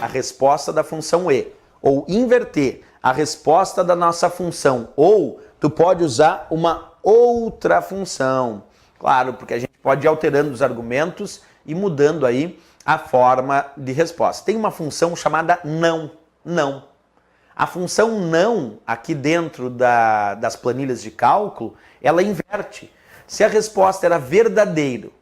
a resposta da função e, ou inverter a resposta da nossa função, ou tu pode usar uma outra função. Claro, porque a gente pode ir alterando os argumentos e mudando aí a forma de resposta. Tem uma função chamada não. Não. A função não, aqui dentro das planilhas de cálculo, ela inverte. Se a resposta era verdadeiro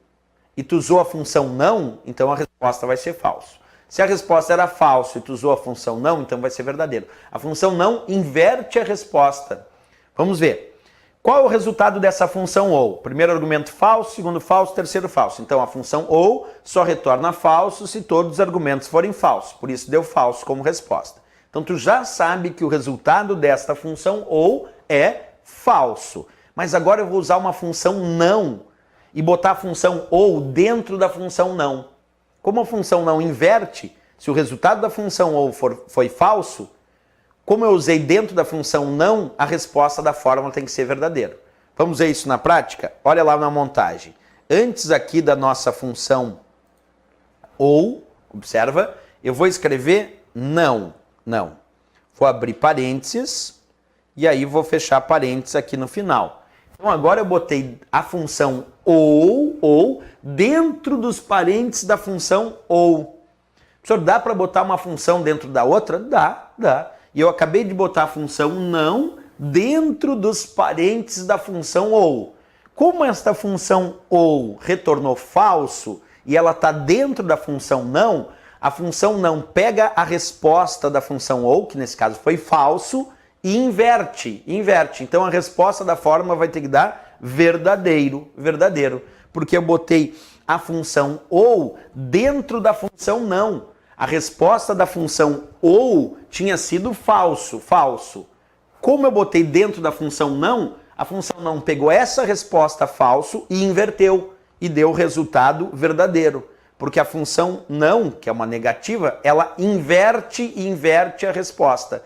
e tu usou a função não, então a resposta vai ser falso. Se a resposta era falso e tu usou a função não, então vai ser verdadeiro. A função não inverte a resposta. Vamos ver. Qual é o resultado dessa função ou? Primeiro argumento falso, segundo falso, terceiro falso. Então a função ou só retorna falso se todos os argumentos forem falsos. Por isso deu falso como resposta. Então tu já sabe que o resultado desta função ou é falso. Mas agora eu vou usar uma função não e botar a função ou dentro da função não. Como a função não inverte, se o resultado da função ou foi falso, como eu usei dentro da função não, a resposta da fórmula tem que ser verdadeiro. Vamos ver isso na prática? Olha lá na montagem. Antes aqui da nossa função ou, observa, eu vou escrever não. Não. Vou abrir parênteses e aí vou fechar parênteses aqui no final. Então agora eu botei a função ou dentro dos parênteses da função ou. Professor, dá para botar uma função dentro da outra? Dá. E eu acabei de botar a função não dentro dos parênteses da função ou. Como esta função ou retornou falso e ela está dentro da função não, a função não pega a resposta da função ou, que nesse caso foi falso, e inverte. Então a resposta da fórmula vai ter que dar verdadeiro. Porque eu botei a função ou dentro da função não. A resposta da função ou tinha sido falso. Como eu botei dentro da função não, a função não pegou essa resposta falso e inverteu. E deu o resultado verdadeiro. Porque a função não, que é uma negativa, ela inverte a resposta.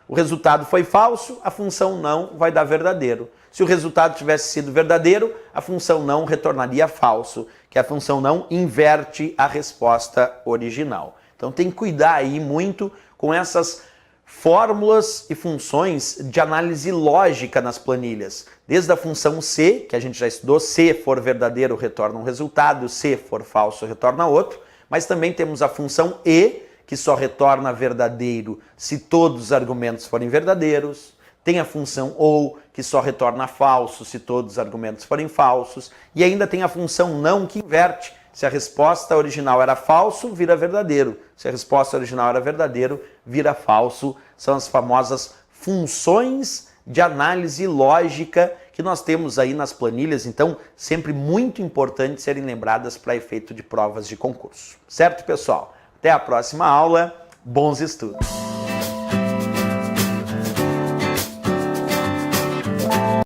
O resultado foi falso, a função não vai dar verdadeiro. Se o resultado tivesse sido verdadeiro, a função não retornaria falso, que a função não inverte a resposta original. Então tem que cuidar aí muito com essas fórmulas e funções de análise lógica nas planilhas. Desde a função se, que a gente já estudou, se for verdadeiro retorna um resultado, se for falso retorna outro, mas também temos a função e, que só retorna verdadeiro se todos os argumentos forem verdadeiros. Tem a função ou, que só retorna falso se todos os argumentos forem falsos. E ainda tem a função não, que inverte. Se a resposta original era falso, vira verdadeiro. Se a resposta original era verdadeiro, vira falso. São as famosas funções de análise lógica que nós temos aí nas planilhas. Então, sempre muito importante serem lembradas para efeito de provas de concurso. Certo, pessoal? Até a próxima aula. Bons estudos!